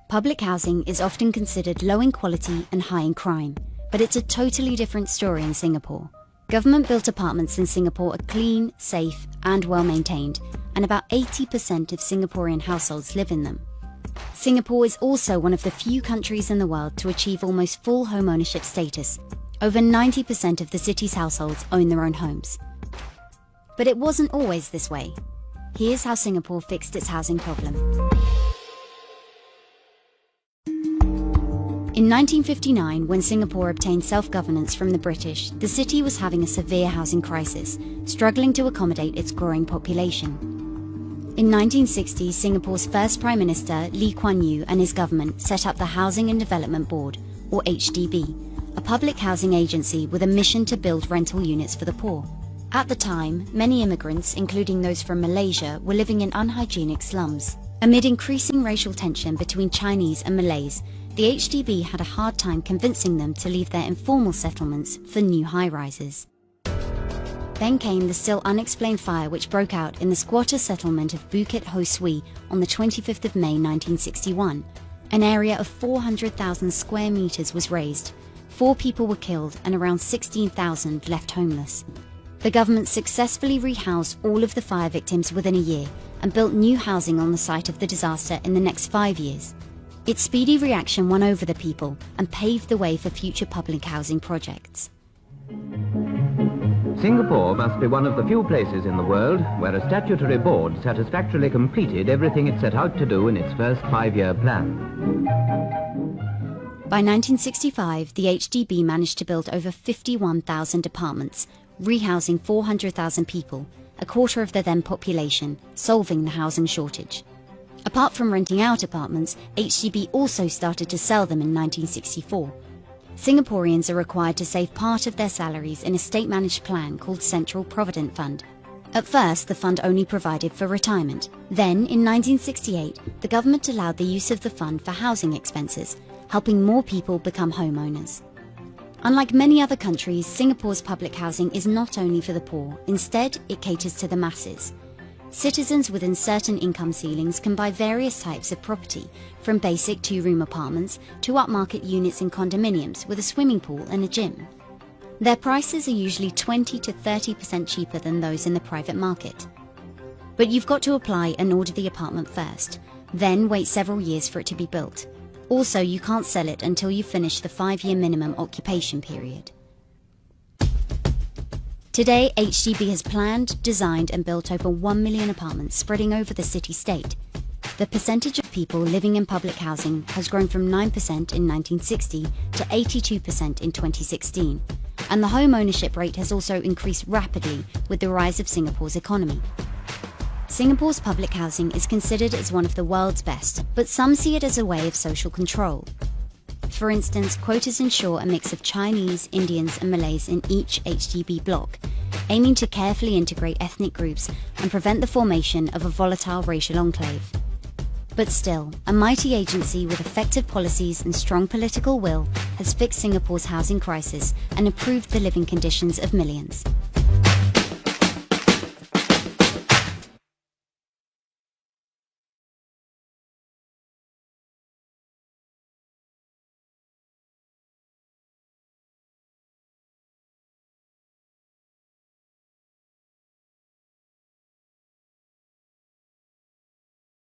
Public housing is often considered low in quality and high in crime, but it's a totally different story in Singapore. Government-built apartments in Singapore are clean, safe, and well-maintained, and about 80% of Singaporean households live in them. Singapore is also one of the few countries in the world to achieve almost full home ownership status. Over 90% of the city's households own their own homes. But it wasn't always this way. Here's how Singapore fixed its housing problem. In 1959, when Singapore obtained self-governance from the British, the city was having a severe housing crisis, struggling to accommodate its growing population. In 1960, Singapore's first Prime Minister, Lee Kuan Yew, and his government set up the Housing and Development Board, or HDB, a public housing agency with a mission to build rental units for the poor. At the time, many immigrants, including those from Malaysia, were living in unhygienic slums. Amid increasing racial tension between Chinese and Malays, the HDB had a hard time convincing them to leave their informal settlements for new high-rises. Then came the still unexplained fire which broke out in the squatter settlement of Bukit Ho Swee on the 25th of May 1961. An area of 400,000 square meters was razed, 4 people were killed and around 16,000 left homeless. The government successfully rehoused all of the fire victims within a year and built new housing on the site of the disaster in the next 5 years. Its speedy reaction won over the people and paved the way for future public housing projects. Singapore must be one of the few places in the world where a statutory board satisfactorily completed everything it set out to do in its first 5-year plan. By 1965, the HDB managed to build over 51,000 apartments, rehousing 400,000 people, a quarter of the then population, solving the housing shortage. Apart from renting out apartments, HDB also started to sell them in 1964. Singaporeans are required to save part of their salaries in a state-managed plan called Central Provident Fund. At first, the fund only provided for retirement. Then, in 1968, the government allowed the use of the fund for housing expenses, helping more people become homeowners. Unlike many other countries, Singapore's public housing is not only for the poor. Instead, it caters to the masses. Citizens within certain income ceilings can buy various types of property, from basic 2-room apartments to upmarket units in condominiums with a swimming pool and a gym. Their prices are usually 20 to 30% cheaper than those in the private market. But you've got to apply and order the apartment first, then wait several years for it to be built. Also, you can't sell it until you finish the 5-year minimum occupation period. Today, HDB has planned, designed and built over 1 million apartments spreading over the city-state. The percentage of people living in public housing has grown from 9% in 1960 to 82% in 2016, and the home ownership rate has also increased rapidly with the rise of Singapore's economy. Singapore's public housing is considered as one of the world's best, but some see it as a way of social control. For instance, quotas ensure a mix of Chinese, Indians and Malays in each HDB block, aiming to carefully integrate ethnic groups and prevent the formation of a volatile racial enclave. But still, a mighty agency with effective policies and strong political will has fixed Singapore's housing crisis and improved the living conditions of millions.